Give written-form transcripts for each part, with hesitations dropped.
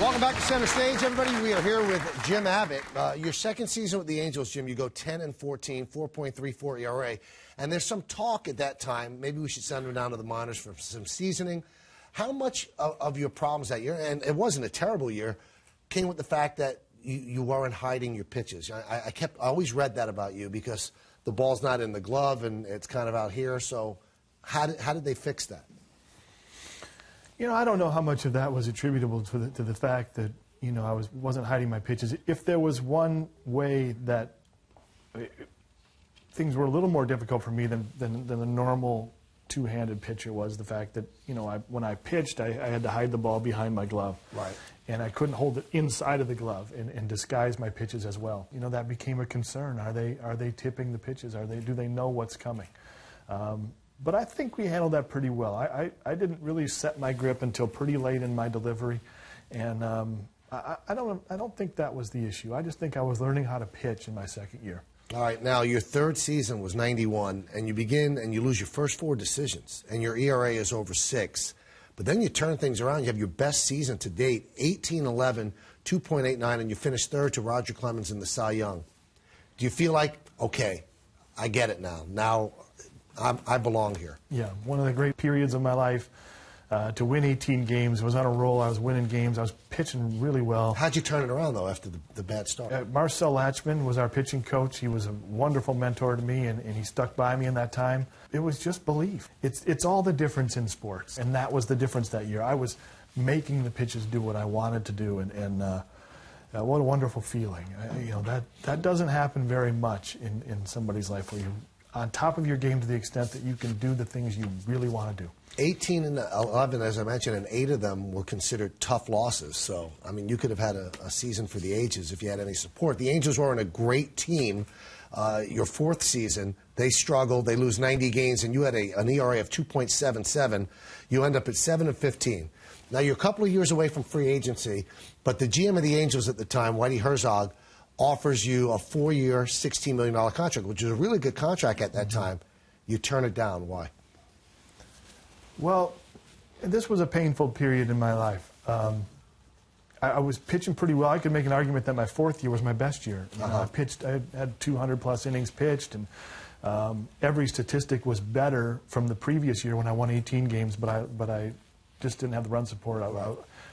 Welcome back to Center Stage, everybody. We are here with Jim Abbott. Your second season with the Angels, Jim, you go 10-14, 4.34 ERA. And there's some talk at that time, maybe we should send him down to the minors for some seasoning. How much of your problems that year, and it wasn't a terrible year, came with the fact that you weren't hiding your pitches? I always read that about you because the ball's not in the glove and it's kind of out here. So how did they fix that? You know, I don't know how much of that was attributable to the fact that, you know, I wasn't hiding my pitches. If there was one way that things were a little more difficult for me than the normal two-handed pitcher was the fact that, you know, when I pitched, I had to hide the ball behind my glove. Right. And I couldn't hold it inside of the glove and disguise my pitches as well. You know, that became a concern. Are they tipping the pitches? Do they know what's coming? But I think we handled that pretty well. I didn't really set my grip until pretty late in my delivery, and I don't think that was the issue. I just think I was learning how to pitch in my second year. All right, now your third season was 91, and you begin and you lose your first 4 decisions, and your ERA is over 6. But then you turn things around. You have your best season to date, 18-11, 2.89, and you finish third to Roger Clemens in the Cy Young. Do you feel like, okay, I get it now. Now I belong here? Yeah, one of the great periods of my life. To win 18 games, I was on a roll. I was winning games. I was pitching really well. How'd you turn it around, though, after the bad start? Marcel Latchman was our pitching coach. He was a wonderful mentor to me, and he stuck by me in that time. It was just belief. It's all the difference in sports, and that was the difference that year. I was making the pitches do what I wanted to do, and what a wonderful feeling. You know, that doesn't happen very much in somebody's life where you're on top of your game to the extent that you can do the things you really want to do. 18-11, as I mentioned, and 8 of them were considered tough losses. So, I mean, you could have had a season for the ages if you had any support. The Angels were on a great team. Your 4th season, they struggled. They lose 90 games, and you had an ERA of 2.77. You end up at 7-15. Now, you're a couple of years away from free agency, but the GM of the Angels at the time, Whitey Herzog, offers you a 4-year, $16 million contract, which is a really good contract at that time. You turn it down. Why? Well, this was a painful period in my life. I was pitching pretty well. I could make an argument that my 4th year was my best year. You know, I had 200-plus innings pitched, and every statistic was better from the previous year when I won 18 games, but I just didn't have the run support,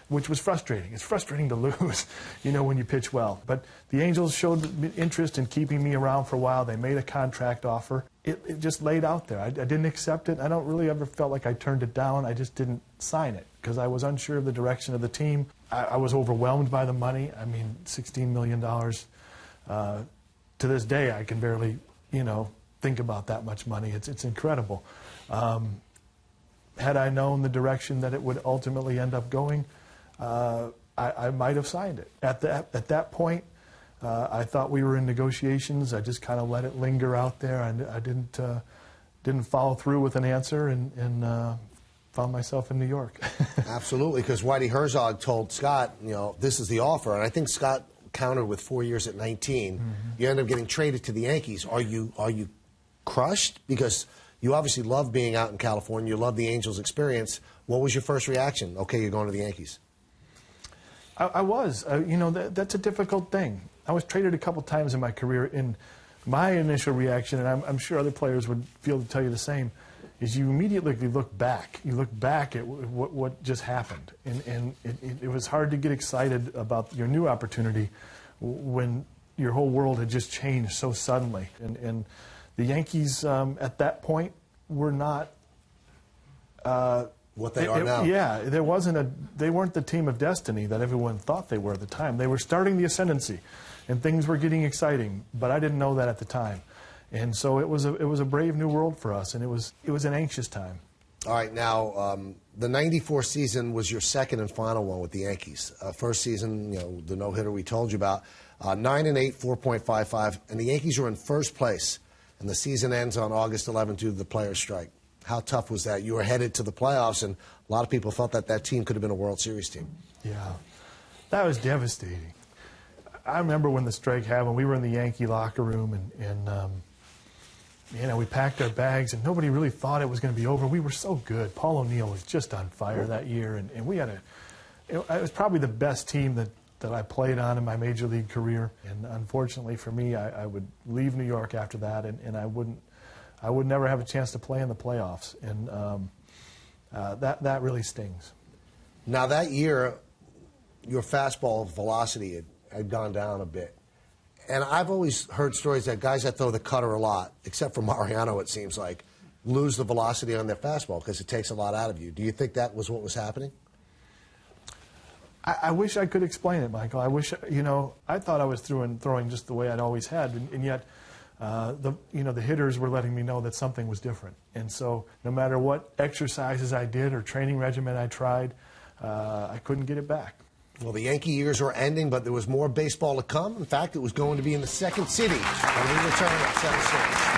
which was frustrating. It's frustrating to lose, you know, when you pitch well. But the Angels showed interest in keeping me around for a while. They made a contract offer. It just laid out there. I didn't accept it. I don't really ever felt like I turned it down. I just didn't sign it because I was unsure of the direction of the team. I was overwhelmed by the money. I mean, $16 million. To this day, I can barely, you know, think about that much money. It's incredible. Had I known the direction that it would ultimately end up going, I might have signed it. At that point, I thought we were in negotiations. I just kind of let it linger out there, and I didn't follow through with an answer, and found myself in New York. Absolutely, because Whitey Herzog told Scott, you know, this is the offer, and I think Scott countered with 4 years at 19. You end up getting traded to the Yankees. Are you crushed? Because you obviously love being out in California. You love the Angels experience. What was your first reaction? Okay, you're going to the Yankees. I was. You know, that's a difficult thing. I was traded a couple times in my career, and my initial reaction, and I'm sure other players would feel to tell you the same, is you immediately look back. You look back at what just happened, and it was hard to get excited about your new opportunity when your whole world had just changed so suddenly. And the Yankees at that point were not what they are now. Yeah, they weren't the team of destiny that everyone thought they were at the time. They were starting the ascendancy, and things were getting exciting, but I didn't know that at the time. And so it was a brave new world for us, and it was an anxious time. All right, now the '94 season was your second and final one with the Yankees. First season, you know, the no-hitter we told you about, 9-8, 4.55, and the Yankees were in first place, and the season ends on August 11th due to the players' strike. How tough was that? You were headed to the playoffs, and a lot of people felt that team could have been a World Series team. Yeah, that was devastating. I remember when the strike happened, we were in the Yankee locker room, and you know, we packed our bags, and nobody really thought it was going to be over. We were so good. Paul O'Neill was just on fire that year, and we had it was probably the best team that I played on in my major league career. And unfortunately for me, I would leave New York after that, and I would never have a chance to play in the playoffs. And that really stings. Now that year, your fastball velocity had gone down a bit. And I've always heard stories that guys that throw the cutter a lot, except for Mariano, it seems like, lose the velocity on their fastball because it takes a lot out of you. Do you think that was what was happening? I wish I could explain it, Michael. I wish, I thought I was throwing just the way I'd always had, and yet the hitters were letting me know that something was different. And so no matter what exercises I did or training regimen I tried, I couldn't get it back. Well, the Yankee years were ending, but there was more baseball to come. In fact, it was going to be in the second city when we return at CenterStage.